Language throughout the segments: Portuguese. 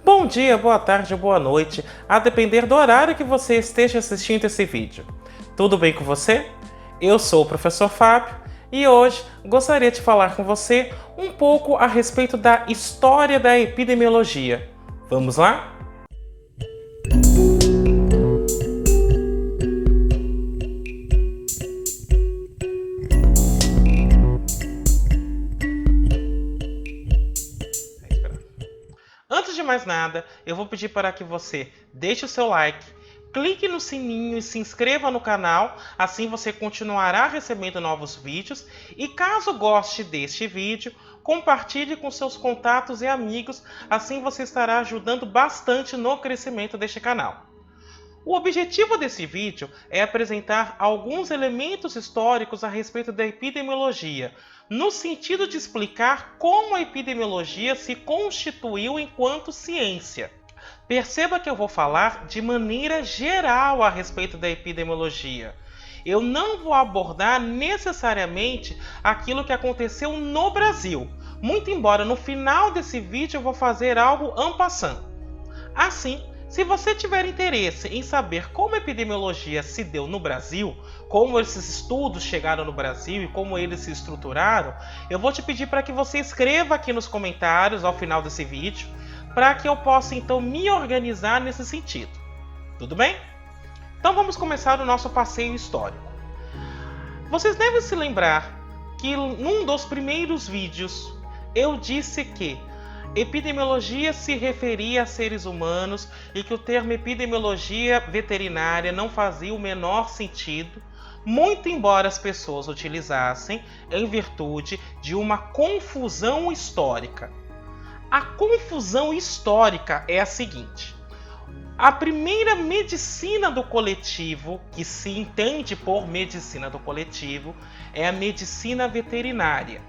Bom dia, boa tarde ou boa noite, a depender do horário que você esteja assistindo esse vídeo. Tudo bem com você? Eu sou o professor Fábio e hoje gostaria de falar com você um pouco a respeito da história da epidemiologia. Vamos lá? Antes de mais nada, eu vou pedir para que você deixe o seu like, clique no sininho e se inscreva no canal, assim você continuará recebendo novos vídeos. E caso goste deste vídeo, compartilhe com seus contatos e amigos, assim você estará ajudando bastante no crescimento deste canal. O objetivo desse vídeo é apresentar alguns elementos históricos a respeito da epidemiologia, no sentido de explicar como a epidemiologia se constituiu enquanto ciência. Perceba que eu vou falar de maneira geral a respeito da epidemiologia. Eu não vou abordar necessariamente aquilo que aconteceu no Brasil, muito embora no final desse vídeo eu vou fazer algo en passant. Assim, se você tiver interesse em saber como a epidemiologia se deu no Brasil, como esses estudos chegaram no Brasil e como eles se estruturaram, eu vou te pedir para que você escreva aqui nos comentários ao final desse vídeo, para que eu possa então me organizar nesse sentido. Tudo bem? Então vamos começar o nosso passeio histórico. Vocês devem se lembrar que num dos primeiros vídeos eu disse que epidemiologia se referia a seres humanos e que o termo epidemiologia veterinária não fazia o menor sentido, muito embora as pessoas utilizassem em virtude de uma confusão histórica. A confusão histórica é a seguinte: a primeira medicina do coletivo, que se entende por medicina do coletivo, é a medicina veterinária.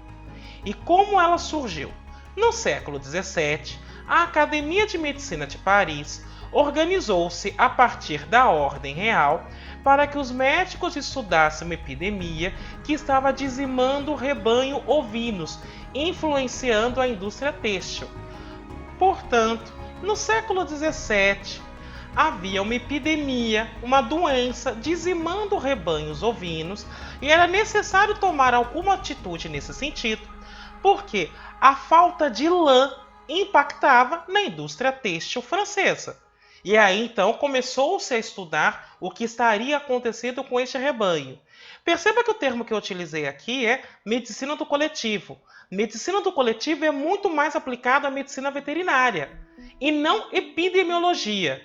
E como ela surgiu? No século XVII, a Academia de Medicina de Paris organizou-se a partir da Ordem Real para que os médicos estudassem uma epidemia que estava dizimando o rebanho ovinos, influenciando a indústria têxtil. Portanto, no século XVII, havia uma epidemia, uma doença dizimando rebanhos ovinos e era necessário tomar alguma atitude nesse sentido, porque a falta de lã impactava na indústria têxtil francesa. E aí então começou-se a estudar o que estaria acontecendo com este rebanho. Perceba que o termo que eu utilizei aqui é medicina do coletivo. Medicina do coletivo é muito mais aplicado à medicina veterinária e não epidemiologia.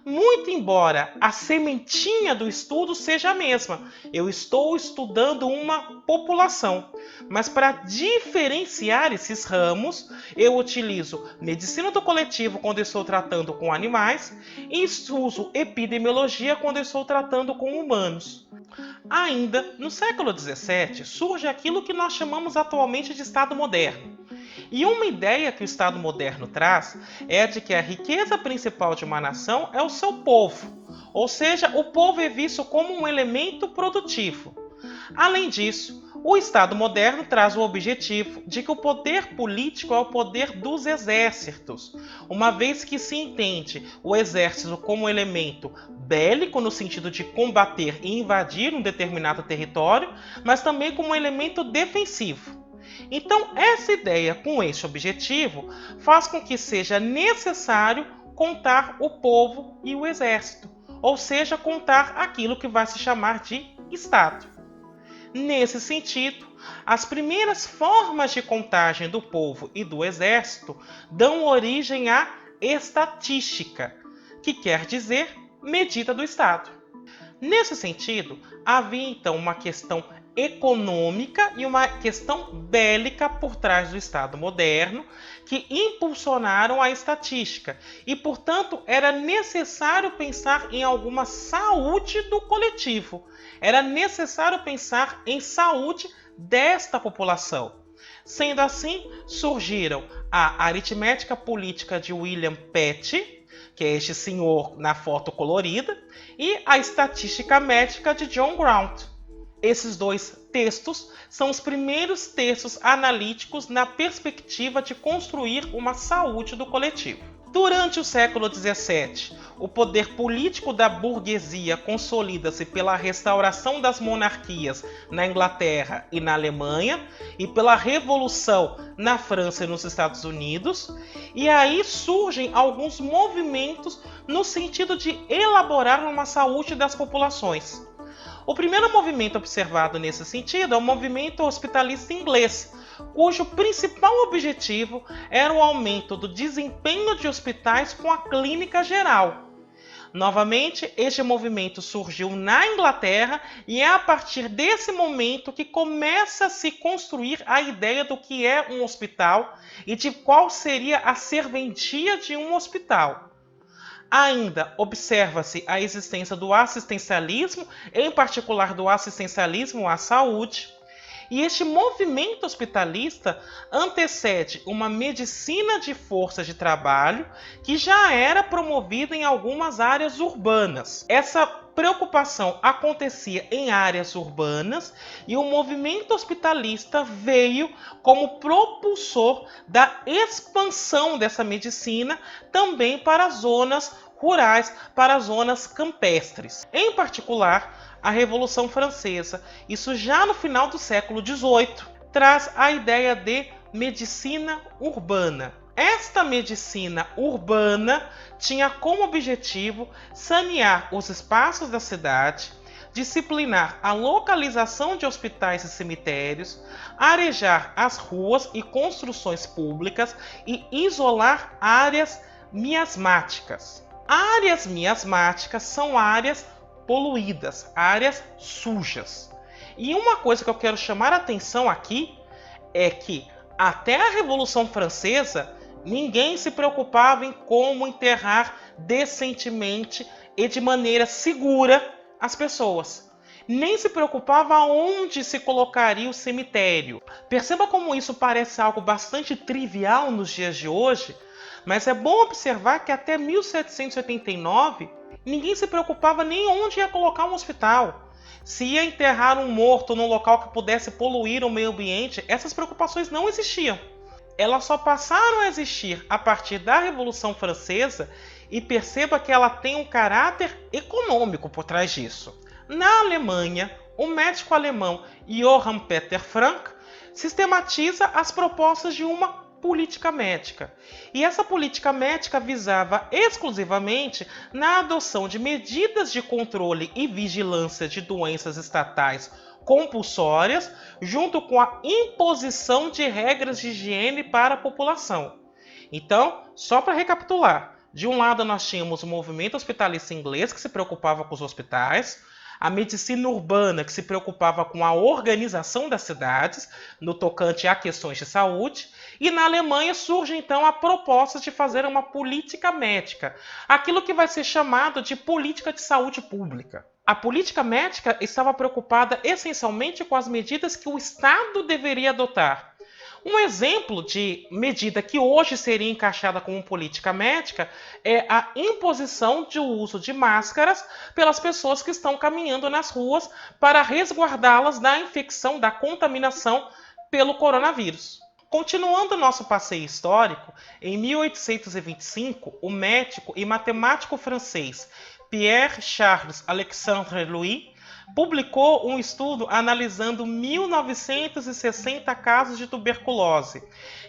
Muito embora a sementinha do estudo seja a mesma, eu estou estudando uma população, mas para diferenciar esses ramos, eu utilizo medicina do coletivo quando estou tratando com animais e uso epidemiologia quando estou tratando com humanos. Ainda no século XVII surge aquilo que nós chamamos atualmente de Estado moderno. E uma ideia que o Estado moderno traz é a de que a riqueza principal de uma nação é o seu povo, ou seja, o povo é visto como um elemento produtivo. Além disso, o Estado moderno traz o objetivo de que o poder político é o poder dos exércitos, uma vez que se entende o exército como elemento bélico no sentido de combater e invadir um determinado território, mas também como um elemento defensivo. Então, essa ideia com este objetivo faz com que seja necessário contar o povo e o exército, ou seja, contar aquilo que vai se chamar de Estado. Nesse sentido, as primeiras formas de contagem do povo e do exército dão origem à estatística, que quer dizer medida do Estado. Nesse sentido, havia então uma questão econômica e uma questão bélica por trás do Estado moderno que impulsionaram a estatística e, portanto, era necessário pensar em alguma saúde do coletivo, era necessário pensar em saúde desta população. Sendo assim, surgiram a aritmética política de William Petty, que é este senhor na foto colorida, e a estatística médica de John Graunt. Esses dois textos são os primeiros textos analíticos na perspectiva de construir uma saúde do coletivo. Durante o século XVII, o poder político da burguesia consolida-se pela restauração das monarquias na Inglaterra e na Alemanha e pela Revolução na França e nos Estados Unidos, e aí surgem alguns movimentos no sentido de elaborar uma saúde das populações. O primeiro movimento observado nesse sentido é o movimento hospitalista inglês, cujo principal objetivo era o aumento do desempenho de hospitais com a clínica geral. Novamente, este movimento surgiu na Inglaterra e é a partir desse momento que começa a se construir a ideia do que é um hospital e de qual seria a serventia de um hospital. Ainda observa-se a existência do assistencialismo, em particular do assistencialismo à saúde, e este movimento hospitalista antecede uma medicina de força de trabalho que já era promovida em algumas áreas urbanas. Essa preocupação acontecia em áreas urbanas e o movimento hospitalista veio como propulsor da expansão dessa medicina também para as zonas rurais, para as zonas campestres. Em particular, a Revolução Francesa, isso já no final do século XVIII, traz a ideia de medicina urbana. Esta medicina urbana tinha como objetivo sanear os espaços da cidade, disciplinar a localização de hospitais e cemitérios, arejar as ruas e construções públicas e isolar áreas miasmáticas. Áreas miasmáticas são áreas poluídas, áreas sujas. E uma coisa que eu quero chamar a atenção aqui é que até a Revolução Francesa ninguém se preocupava em como enterrar decentemente e de maneira segura as pessoas. Nem se preocupava onde se colocaria o cemitério. Perceba como isso parece algo bastante trivial nos dias de hoje, mas é bom observar que até 1789 ninguém se preocupava nem onde ia colocar um hospital. Se ia enterrar um morto num local que pudesse poluir o meio ambiente, essas preocupações não existiam. Elas só passaram a existir a partir da Revolução Francesa e perceba que ela tem um caráter econômico por trás disso. Na Alemanha, o médico alemão Johann Peter Frank sistematiza as propostas de uma política médica. E essa política médica visava exclusivamente na adoção de medidas de controle e vigilância de doenças estatais compulsórias, junto com a imposição de regras de higiene para a população. Então, só para recapitular, de um lado nós tínhamos o movimento hospitalista inglês, que se preocupava com os hospitais, a medicina urbana, que se preocupava com a organização das cidades, no tocante a questões de saúde, e na Alemanha surge então a proposta de fazer uma política médica, aquilo que vai ser chamado de política de saúde pública. A política médica estava preocupada essencialmente com as medidas que o Estado deveria adotar. Um exemplo de medida que hoje seria encaixada como política médica é a imposição de uso de máscaras pelas pessoas que estão caminhando nas ruas para resguardá-las da infecção, da contaminação pelo coronavírus. Continuando nosso passeio histórico, em 1825, o médico e matemático francês Pierre Charles Alexandre Louis publicou um estudo analisando 1960 casos de tuberculose.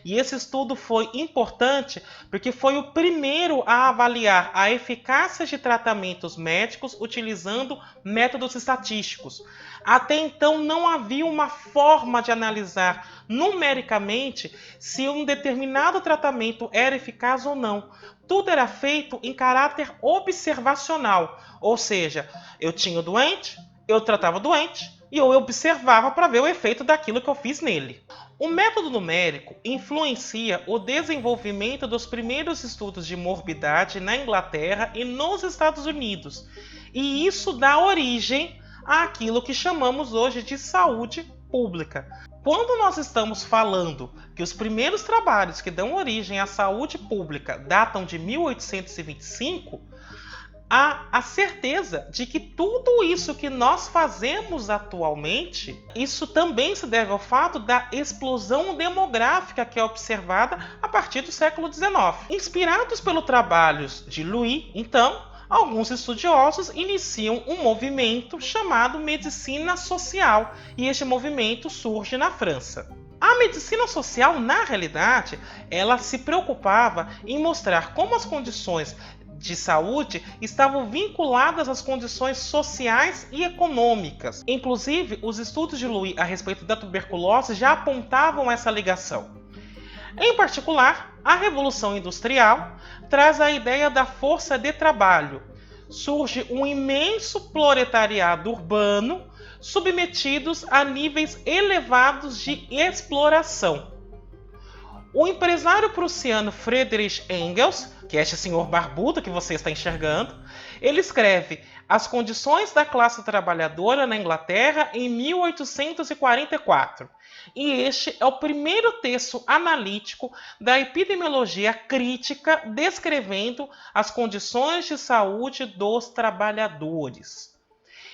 E esse estudo foi importante porque foi o primeiro a avaliar a eficácia de tratamentos médicos utilizando métodos estatísticos. Até então não havia uma forma de analisar numericamente se um determinado tratamento era eficaz ou não. Tudo era feito em caráter observacional, ou seja, eu tinha o doente, eu tratava o doente e eu observava para ver o efeito daquilo que eu fiz nele. O método numérico influencia o desenvolvimento dos primeiros estudos de morbidade na Inglaterra e nos Estados Unidos, e isso dá origem àquilo que chamamos hoje de saúde pública. Quando nós estamos falando que os primeiros trabalhos que dão origem à saúde pública datam de 1825, há a certeza de que tudo isso que nós fazemos atualmente, isso também se deve ao fato da explosão demográfica que é observada a partir do século XIX. Inspirados pelos trabalhos de Louis, então, alguns estudiosos iniciam um movimento chamado medicina social, e este movimento surge na França. A medicina social, na realidade, ela se preocupava em mostrar como as condições de saúde estavam vinculadas às condições sociais e econômicas. Inclusive, os estudos de Louis a respeito da tuberculose já apontavam essa ligação. Em particular, a Revolução Industrial traz a ideia da força de trabalho. Surge um imenso proletariado urbano submetidos a níveis elevados de exploração. O empresário prussiano Friedrich Engels, que é este senhor barbudo que você está enxergando, ele escreve As Condições da Classe Trabalhadora na Inglaterra em 1844. E este é o primeiro texto analítico da epidemiologia crítica descrevendo as condições de saúde dos trabalhadores.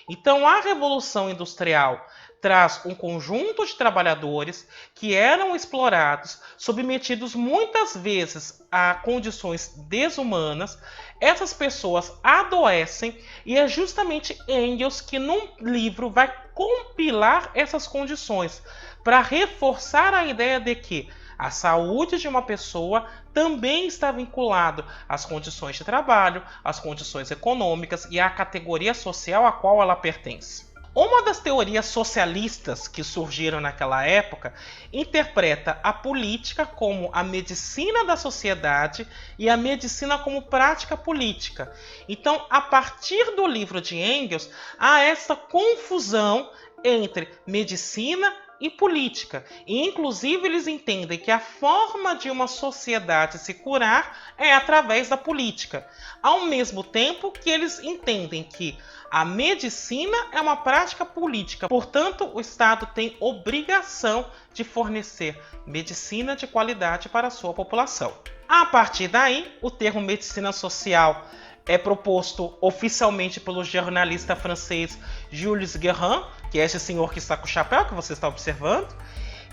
Então, a Revolução Industrial traz um conjunto de trabalhadores que eram explorados, submetidos muitas vezes a condições desumanas. Essas pessoas adoecem e é justamente Engels que num livro vai compilar essas condições para reforçar a ideia de que a saúde de uma pessoa também está vinculado às condições de trabalho, às condições econômicas e à categoria social a qual ela pertence. Uma das teorias socialistas que surgiram naquela época interpreta a política como a medicina da sociedade e a medicina como prática política. Então, a partir do livro de Engels, há essa confusão entre medicina e política. E, inclusive, eles entendem que a forma de uma sociedade se curar é através da política. Ao mesmo tempo que eles entendem que a medicina é uma prática política, portanto, o Estado tem obrigação de fornecer medicina de qualidade para a sua população. A partir daí, o termo medicina social é proposto oficialmente pelo jornalista francês Jules Guérin, que é esse senhor que está com o chapéu que você está observando,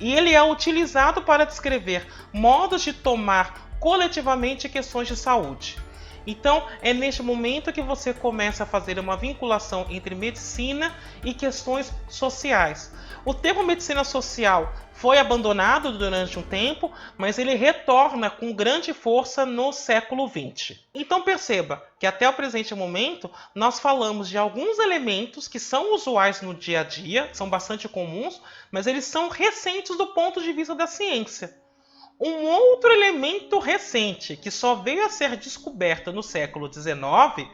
e ele é utilizado para descrever modos de tomar coletivamente questões de saúde. Então, é neste momento que você começa a fazer uma vinculação entre medicina e questões sociais. O termo medicina social foi abandonado durante um tempo, mas ele retorna com grande força no século XX. Então perceba que até o presente momento nós falamos de alguns elementos que são usuais no dia a dia, são bastante comuns, mas eles são recentes do ponto de vista da ciência. Um outro elemento recente que só veio a ser descoberto no século XIX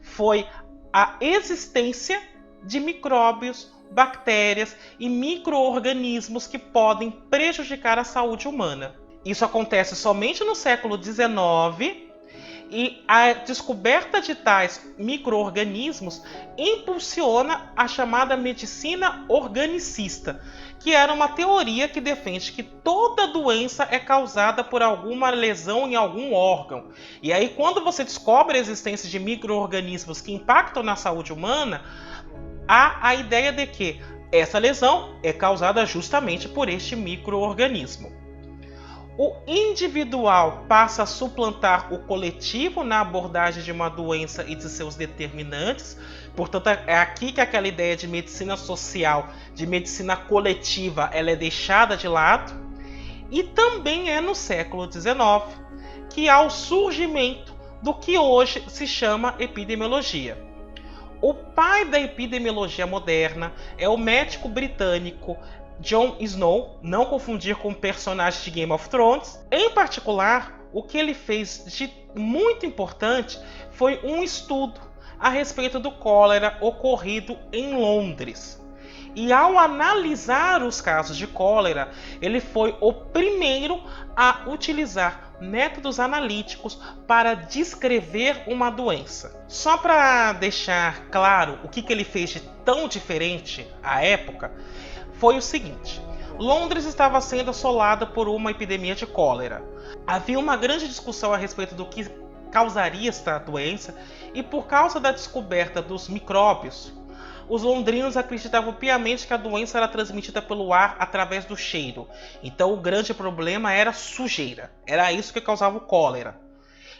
foi a existência de micróbios, bactérias e micro-organismos que podem prejudicar a saúde humana. Isso acontece somente no século XIX e a descoberta de tais micro-organismos impulsiona a chamada medicina organicista, que era uma teoria que defende que toda doença é causada por alguma lesão em algum órgão. E aí, quando você descobre a existência de micro-organismos que impactam na saúde humana, há a ideia de que essa lesão é causada justamente por este micro-organismo. O individual passa a suplantar o coletivo na abordagem de uma doença e de seus determinantes. Portanto, é aqui que aquela ideia de medicina social, de medicina coletiva, ela é deixada de lado. E também é no século XIX que há o surgimento do que hoje se chama epidemiologia. O pai da epidemiologia moderna é o médico britânico John Snow, não confundir com o personagem de Game of Thrones. Em particular, o que ele fez de muito importante foi um estudo a respeito do cólera ocorrido em Londres. E ao analisar os casos de cólera, ele foi o primeiro a utilizar métodos analíticos para descrever uma doença. Só para deixar claro o que ele fez de tão diferente à época, foi o seguinte: Londres estava sendo assolada por uma epidemia de cólera. Havia uma grande discussão a respeito do que causaria esta doença, e por causa da descoberta dos micróbios, os londrinos acreditavam piamente que a doença era transmitida pelo ar através do cheiro. Então o grande problema era sujeira. Era isso que causava o cólera.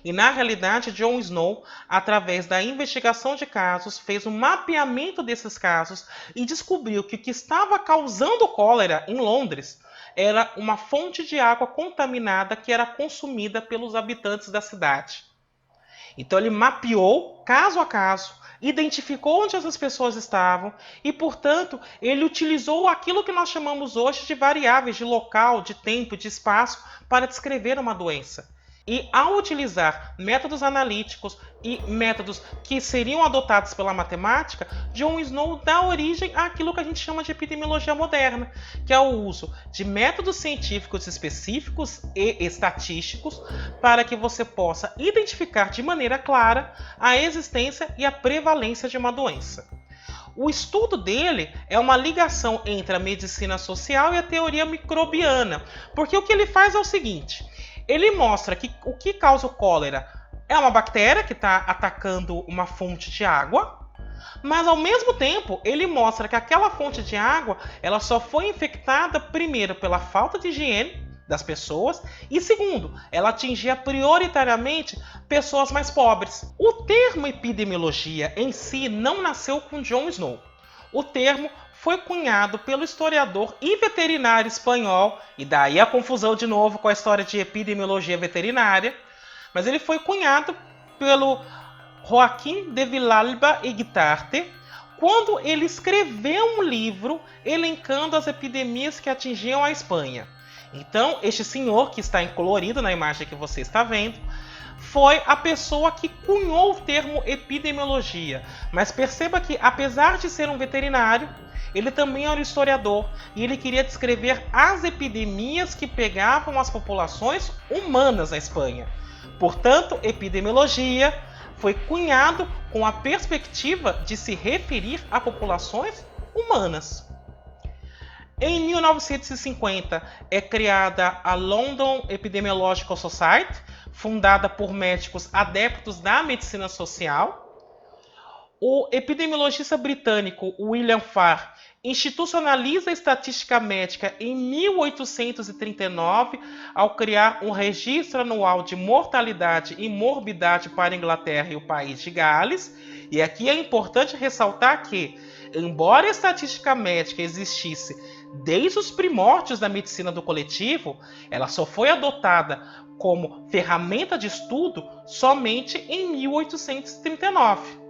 E na realidade, John Snow, através da investigação de casos, fez um mapeamento desses casos e descobriu que o que estava causando cólera em Londres era uma fonte de água contaminada que era consumida pelos habitantes da cidade. Então ele mapeou caso a caso, identificou onde essas pessoas estavam e, portanto, ele utilizou aquilo que nós chamamos hoje de variáveis de local, de tempo, de espaço para descrever uma doença. E ao utilizar métodos analíticos e métodos que seriam adotados pela matemática, John Snow dá origem àquilo que a gente chama de epidemiologia moderna, que é o uso de métodos científicos específicos e estatísticos para que você possa identificar de maneira clara a existência e a prevalência de uma doença. O estudo dele é uma ligação entre a medicina social e a teoria microbiana, porque o que ele faz é o seguinte: ele mostra que o que causa o cólera é uma bactéria que está atacando uma fonte de água, mas ao mesmo tempo ele mostra que aquela fonte de água ela só foi infectada primeiro pela falta de higiene das pessoas e segundo, ela atingia prioritariamente pessoas mais pobres. O termo epidemiologia em si não nasceu com John Snow. O termo foi cunhado pelo historiador e veterinário espanhol, e daí a confusão de novo com a história de epidemiologia veterinária, mas ele foi cunhado pelo Joaquim de Villalba e Guitarte, quando ele escreveu um livro elencando as epidemias que atingiam a Espanha. Então, este senhor, que está em colorido na imagem que você está vendo, foi a pessoa que cunhou o termo epidemiologia. Mas perceba que, apesar de ser um veterinário, ele também era um historiador e ele queria descrever as epidemias que pegavam as populações humanas na Espanha. Portanto, epidemiologia foi cunhado com a perspectiva de se referir a populações humanas. Em 1950 é criada a London Epidemiological Society, fundada por médicos adeptos da medicina social. O epidemiologista britânico William Farr institucionaliza a estatística médica em 1839 ao criar um registro anual de mortalidade e morbidade para a Inglaterra e o país de Gales. E aqui é importante ressaltar que, embora a estatística médica existisse desde os primórdios da medicina do coletivo, ela só foi adotada como ferramenta de estudo somente em 1839.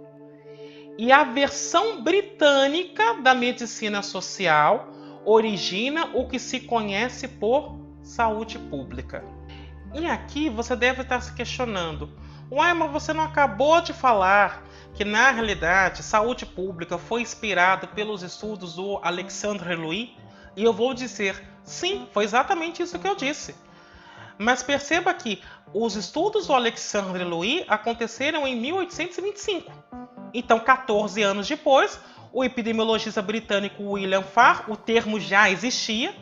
E a versão britânica da medicina social origina o que se conhece por saúde pública. E aqui você deve estar se questionando: ué, mas você não acabou de falar que na realidade saúde pública foi inspirada pelos estudos do Alexandre Louis? E eu vou dizer, sim, foi exatamente isso que eu disse. Mas perceba que os estudos do Alexandre Louis aconteceram em 1825. Então, 14 anos depois, o epidemiologista britânico William Farr, o termo já existia,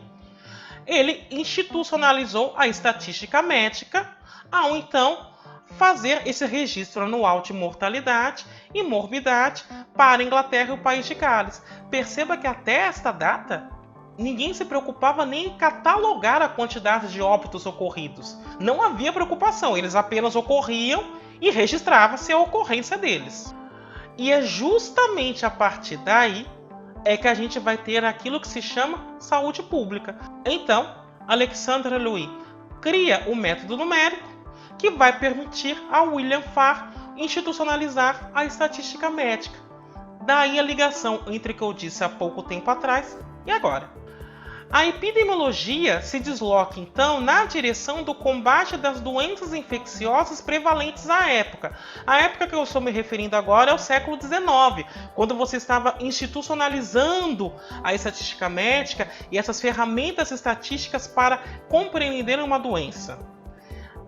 ele institucionalizou a estatística médica ao então fazer esse registro anual de mortalidade e morbidade para a Inglaterra e o país de Gales. Perceba que até esta data, ninguém se preocupava nem em catalogar a quantidade de óbitos ocorridos. Não havia preocupação, eles apenas ocorriam e registrava-se a ocorrência deles. E é justamente a partir daí é que a gente vai ter aquilo que se chama saúde pública. Então, Alexandre Louis cria o método numérico que vai permitir a William Farr institucionalizar a estatística médica. Daí a ligação entre o que eu disse há pouco tempo atrás e agora. A epidemiologia se desloca, então, na direção do combate das doenças infecciosas prevalentes à época. A época que eu estou me referindo agora é o século XIX, quando você estava institucionalizando a estatística médica e essas ferramentas estatísticas para compreender uma doença.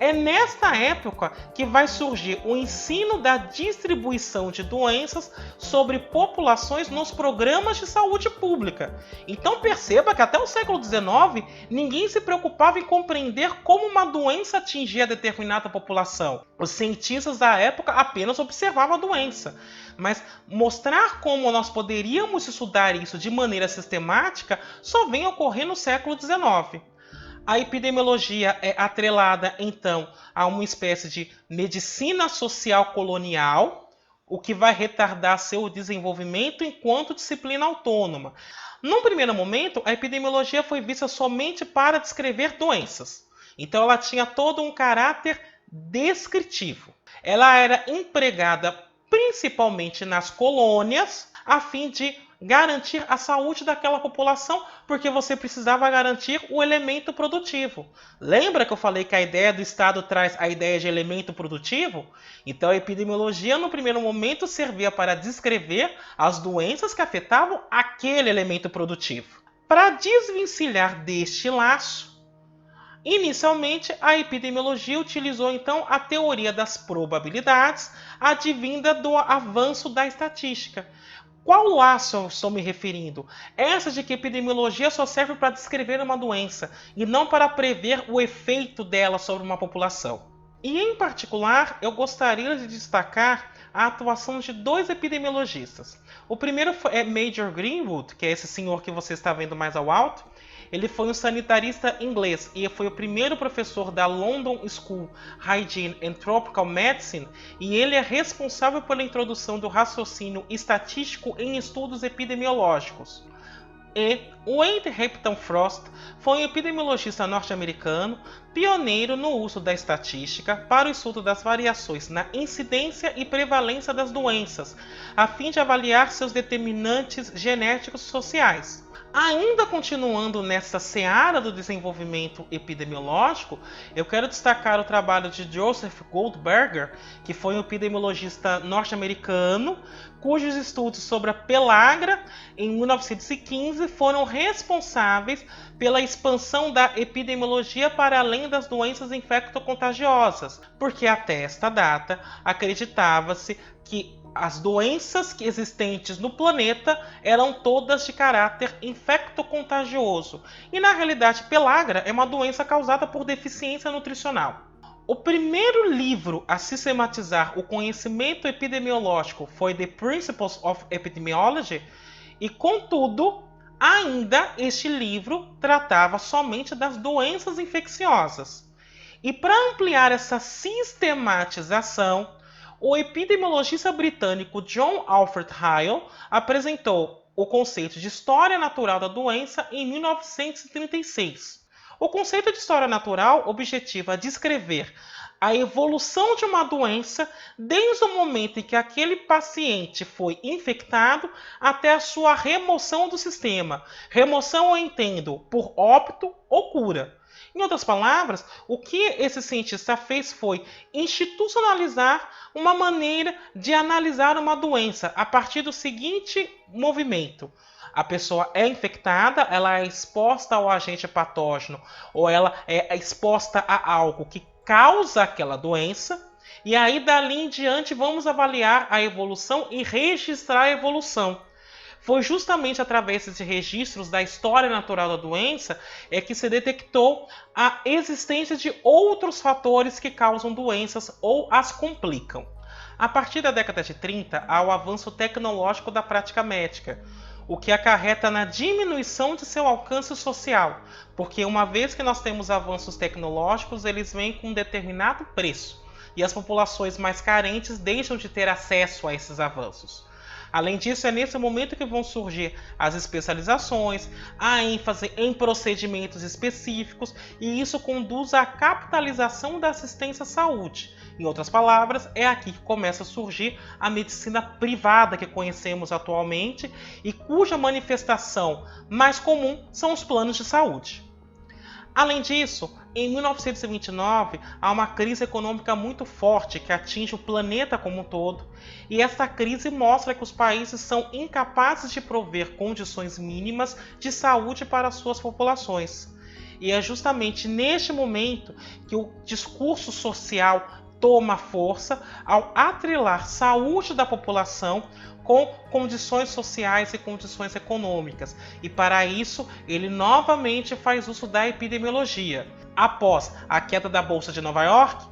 É nesta época que vai surgir o ensino da distribuição de doenças sobre populações nos programas de saúde pública. Então perceba que até o século XIX ninguém se preocupava em compreender como uma doença atingia determinada população. Os cientistas da época apenas observavam a doença. Mas mostrar como nós poderíamos estudar isso de maneira sistemática só vem ocorrer no século XIX. A epidemiologia é atrelada, então, a uma espécie de medicina social colonial, o que vai retardar seu desenvolvimento enquanto disciplina autônoma. Num primeiro momento, a epidemiologia foi vista somente para descrever doenças. Então, ela tinha todo um caráter descritivo. Ela era empregada principalmente nas colônias, a fim de garantir a saúde daquela população, porque você precisava garantir o elemento produtivo. Lembra que eu falei que a ideia do Estado traz a ideia de elemento produtivo? Então a epidemiologia, no primeiro momento, servia para descrever as doenças que afetavam aquele elemento produtivo. Para desvencilhar deste laço, inicialmente, a epidemiologia utilizou então a teoria das probabilidades, advinda do avanço da estatística. Qual laço eu estou me referindo? Essa de que a epidemiologia só serve para descrever uma doença e não para prever o efeito dela sobre uma população. E em particular, eu gostaria de destacar a atuação de dois epidemiologistas. O primeiro é Major Greenwood, que é esse senhor que você está vendo mais ao alto. Ele foi um sanitarista inglês e foi o primeiro professor da London School Hygiene and Tropical Medicine, e ele é responsável pela introdução do raciocínio estatístico em estudos epidemiológicos. E Wade Hampton Frost foi um epidemiologista norte-americano, pioneiro no uso da estatística para o estudo das variações na incidência e prevalência das doenças, a fim de avaliar seus determinantes genéticos sociais. Ainda continuando nessa seara do desenvolvimento epidemiológico, eu quero destacar o trabalho de Joseph Goldberger, que foi um epidemiologista norte-americano, cujos estudos sobre a pellagra em 1915 foram responsáveis pela expansão da epidemiologia para além das doenças infectocontagiosas, porque até esta data acreditava-se que as doenças existentes no planeta eram todas de caráter infectocontagioso. E na realidade, pellagra é uma doença causada por deficiência nutricional. O primeiro livro a sistematizar o conhecimento epidemiológico foi The Principles of Epidemiology, e contudo, ainda este livro tratava somente das doenças infecciosas. E para ampliar essa sistematização, o epidemiologista britânico John Alfred Hale apresentou o conceito de história natural da doença em 1936. O conceito de história natural objetiva descrever a evolução de uma doença desde o momento em que aquele paciente foi infectado até a sua remoção do sistema. Remoção eu entendo por óbito ou cura. Em outras palavras, o que esse cientista fez foi institucionalizar uma maneira de analisar uma doença a partir do seguinte movimento. A pessoa é infectada, ela é exposta ao agente patógeno ou ela é exposta a algo que causa aquela doença, e aí dali em diante vamos avaliar a evolução e registrar a evolução. Foi justamente através desses registros da história natural da doença que se detectou a existência de outros fatores que causam doenças ou as complicam. A partir da década de 30, há o avanço tecnológico da prática médica, o que acarreta na diminuição de seu alcance social, porque uma vez que nós temos avanços tecnológicos, eles vêm com um determinado preço, e as populações mais carentes deixam de ter acesso a esses avanços. Além disso, é nesse momento que vão surgir as especializações, a ênfase em procedimentos específicos, e isso conduz à capitalização da assistência à saúde. Em outras palavras, é aqui que começa a surgir a medicina privada que conhecemos atualmente e cuja manifestação mais comum são os planos de saúde. Além disso, em 1929, há uma crise econômica muito forte que atinge o planeta como um todo, e esta crise mostra que os países são incapazes de prover condições mínimas de saúde para suas populações. E é justamente neste momento que o discurso social toma força ao atrelar saúde da população com condições sociais e condições econômicas. E para isso, ele novamente faz uso da epidemiologia. Após a queda da Bolsa de Nova York,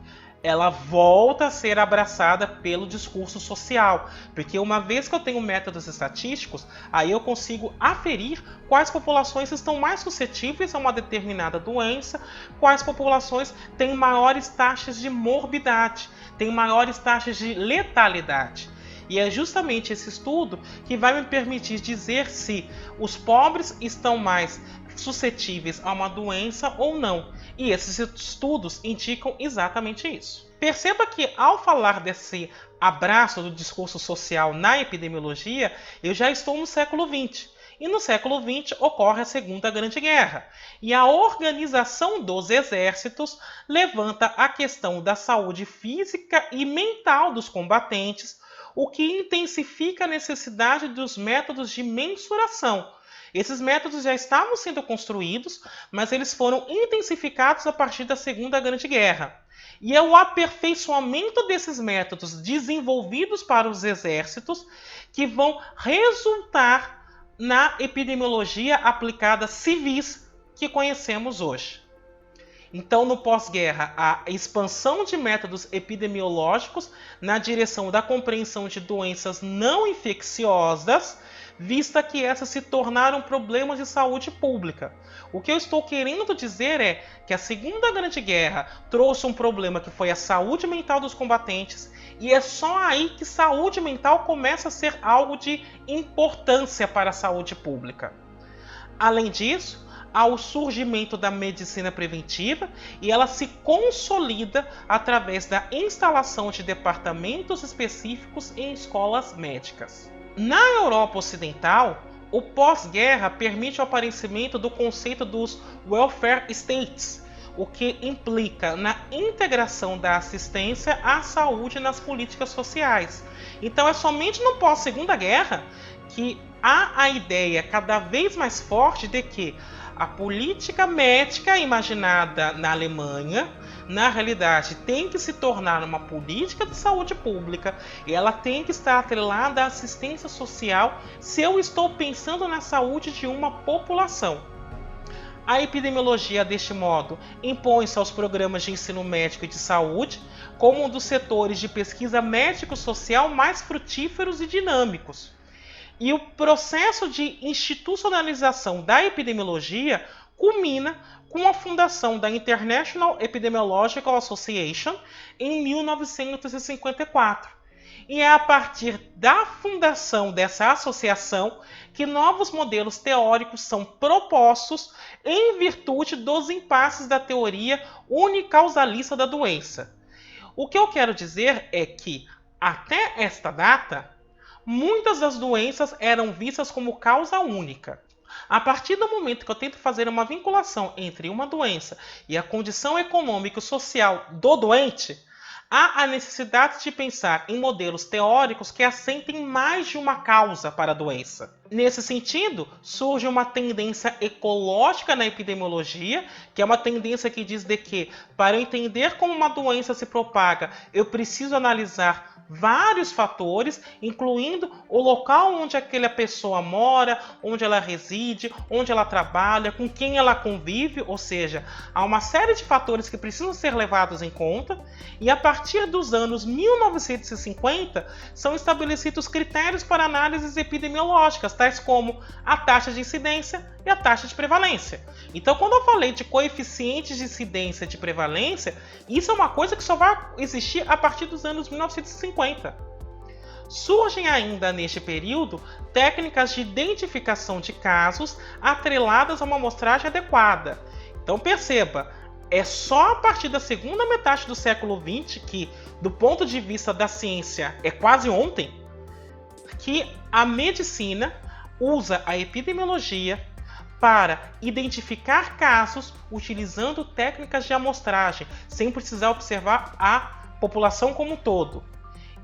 ela volta a ser abraçada pelo discurso social, porque uma vez que eu tenho métodos estatísticos, aí eu consigo aferir quais populações estão mais suscetíveis a uma determinada doença, quais populações têm maiores taxas de morbidade, têm maiores taxas de letalidade. E é justamente esse estudo que vai me permitir dizer se os pobres estão mais suscetíveis a uma doença ou não. E esses estudos indicam exatamente isso. Perceba que ao falar desse abraço do discurso social na epidemiologia, eu já estou no século XX. E no século XX ocorre a Segunda Grande Guerra. E a organização dos exércitos levanta a questão da saúde física e mental dos combatentes, o que intensifica a necessidade dos métodos de mensuração. Esses métodos já estavam sendo construídos, mas eles foram intensificados a partir da Segunda Grande Guerra. E é o aperfeiçoamento desses métodos desenvolvidos para os exércitos que vão resultar na epidemiologia aplicada a civis que conhecemos hoje. Então, no pós-guerra, a expansão de métodos epidemiológicos na direção da compreensão de doenças não infecciosas, vista que essas se tornaram problemas de saúde pública. O que eu estou querendo dizer é que a Segunda Grande Guerra trouxe um problema que foi a saúde mental dos combatentes, e é só aí que saúde mental começa a ser algo de importância para a saúde pública. Além disso, há o surgimento da medicina preventiva e ela se consolida através da instalação de departamentos específicos em escolas médicas. Na Europa Ocidental, o pós-guerra permite o aparecimento do conceito dos welfare states, o que implica na integração da assistência à saúde nas políticas sociais. Então é somente no pós-segunda guerra que há a ideia cada vez mais forte de que a política médica imaginada na Alemanha, na realidade, tem que se tornar uma política de saúde pública e ela tem que estar atrelada à assistência social se eu estou pensando na saúde de uma população. A epidemiologia, deste modo, impõe-se aos programas de ensino médico e de saúde como um dos setores de pesquisa médico-social mais frutíferos e dinâmicos. E o processo de institucionalização da epidemiologia culmina com a fundação da International Epidemiological Association em 1954. E é a partir da fundação dessa associação que novos modelos teóricos são propostos em virtude dos impasses da teoria unicausalista da doença. O que eu quero dizer é que, até esta data, muitas das doenças eram vistas como causa única. A partir do momento que eu tento fazer uma vinculação entre uma doença e a condição econômica e social do doente, há a necessidade de pensar em modelos teóricos que assentem mais de uma causa para a doença. Nesse sentido, surge uma tendência ecológica na epidemiologia, que é uma tendência que diz de que, para eu entender como uma doença se propaga, eu preciso analisar vários fatores, incluindo o local onde aquela pessoa mora, onde ela reside, onde ela trabalha, com quem ela convive, ou seja, há uma série de fatores que precisam ser levados em conta, e a partir dos anos 1950 são estabelecidos critérios para análises epidemiológicas, tais como a taxa de incidência e a taxa de prevalência. Então, quando eu falei de coeficientes de incidência e de prevalência, isso é uma coisa que só vai existir a partir dos anos 1950. Surgem ainda neste período técnicas de identificação de casos atreladas a uma amostragem adequada. Então perceba, é só a partir da segunda metade do século XX que, do ponto de vista da ciência, é quase ontem, que a medicina usa a epidemiologia para identificar casos utilizando técnicas de amostragem, sem precisar observar a população como um todo.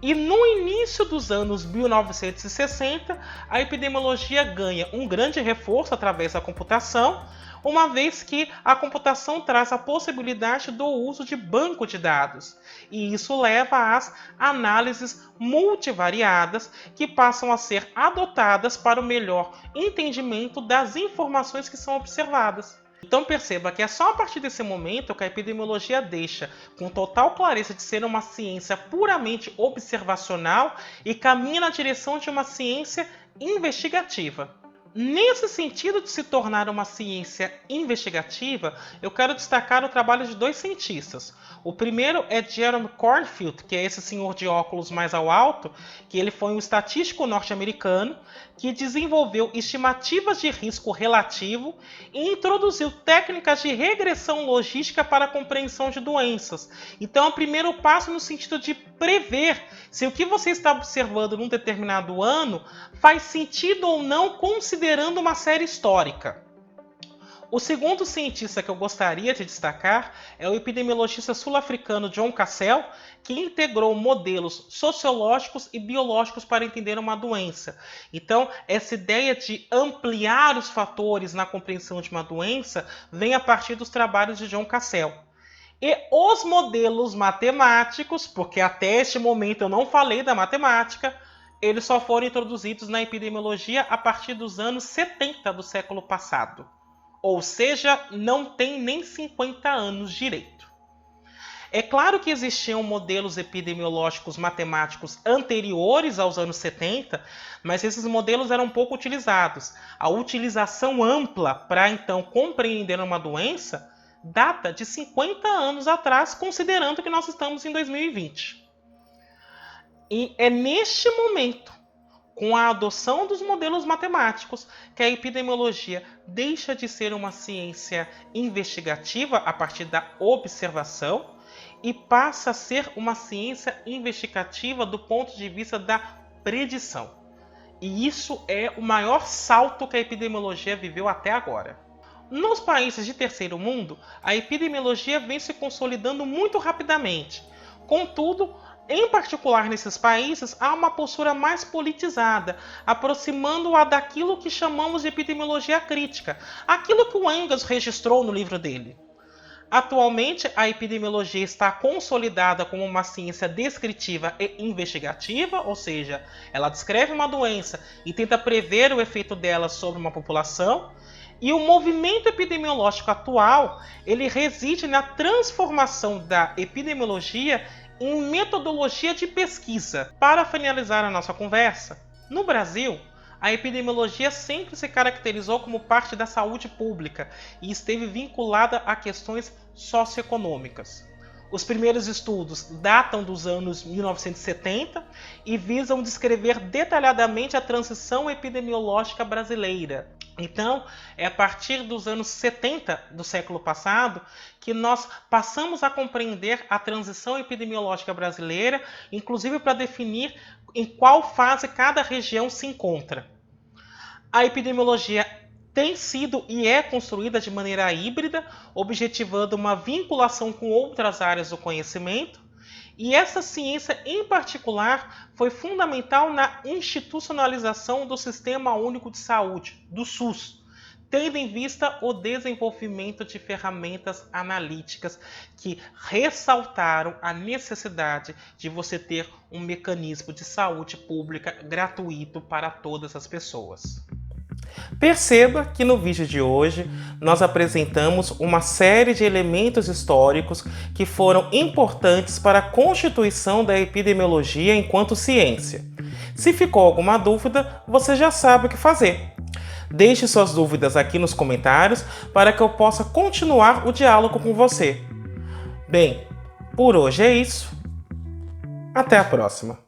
E no início dos anos 1960, a epidemiologia ganha um grande reforço através da computação, uma vez que a computação traz a possibilidade do uso de banco de dados. E isso leva às análises multivariadas, que passam a ser adotadas para o melhor entendimento das informações que são observadas. Então perceba que é só a partir desse momento que a epidemiologia deixa com total clareza de ser uma ciência puramente observacional e caminha na direção de uma ciência investigativa. Nesse sentido de se tornar uma ciência investigativa, eu quero destacar o trabalho de dois cientistas. O primeiro é Jerome Kornfield, que é esse senhor de óculos mais ao alto, que ele foi um estatístico norte-americano que desenvolveu estimativas de risco relativo e introduziu técnicas de regressão logística para a compreensão de doenças. Então, é o primeiro passo no sentido de prever se o que você está observando num determinado ano faz sentido ou não considerando uma série histórica. O segundo cientista que eu gostaria de destacar é o epidemiologista sul-africano John Cassel, que integrou modelos sociológicos e biológicos para entender uma doença. Então, essa ideia de ampliar os fatores na compreensão de uma doença vem a partir dos trabalhos de John Cassel. E os modelos matemáticos, porque até este momento eu não falei da matemática, eles só foram introduzidos na epidemiologia a partir dos anos 70 do século passado. Ou seja, não tem nem 50 anos direito. É claro que existiam modelos epidemiológicos matemáticos anteriores aos anos 70, mas esses modelos eram pouco utilizados. A utilização ampla para então compreender uma doença data de 50 anos atrás, considerando que nós estamos em 2020. E é neste momento, com a adoção dos modelos matemáticos, que a epidemiologia deixa de ser uma ciência investigativa a partir da observação e passa a ser uma ciência investigativa do ponto de vista da predição. E isso é o maior salto que a epidemiologia viveu até agora. Nos países de terceiro mundo, a epidemiologia vem se consolidando muito rapidamente. Contudo, em particular nesses países, há uma postura mais politizada, aproximando-a daquilo que chamamos de epidemiologia crítica, aquilo que o Engels registrou no livro dele. Atualmente, a epidemiologia está consolidada como uma ciência descritiva e investigativa, ou seja, ela descreve uma doença e tenta prever o efeito dela sobre uma população. E o movimento epidemiológico atual, ele reside na transformação da epidemiologia em metodologia de pesquisa. Para finalizar a nossa conversa, no Brasil, a epidemiologia sempre se caracterizou como parte da saúde pública e esteve vinculada a questões socioeconômicas. Os primeiros estudos datam dos anos 1970 e visam descrever detalhadamente a transição epidemiológica brasileira. Então, é a partir dos anos 70 do século passado que nós passamos a compreender a transição epidemiológica brasileira, inclusive para definir em qual fase cada região se encontra. A epidemiologia tem sido e é construída de maneira híbrida, objetivando uma vinculação com outras áreas do conhecimento, e essa ciência em particular foi fundamental na institucionalização do Sistema Único de Saúde, do SUS, tendo em vista o desenvolvimento de ferramentas analíticas que ressaltaram a necessidade de você ter um mecanismo de saúde pública gratuito para todas as pessoas. Perceba que no vídeo de hoje nós apresentamos uma série de elementos históricos que foram importantes para a constituição da epidemiologia enquanto ciência. Se ficou alguma dúvida, você já sabe o que fazer. Deixe suas dúvidas aqui nos comentários para que eu possa continuar o diálogo com você. Bem, por hoje é isso. Até a próxima!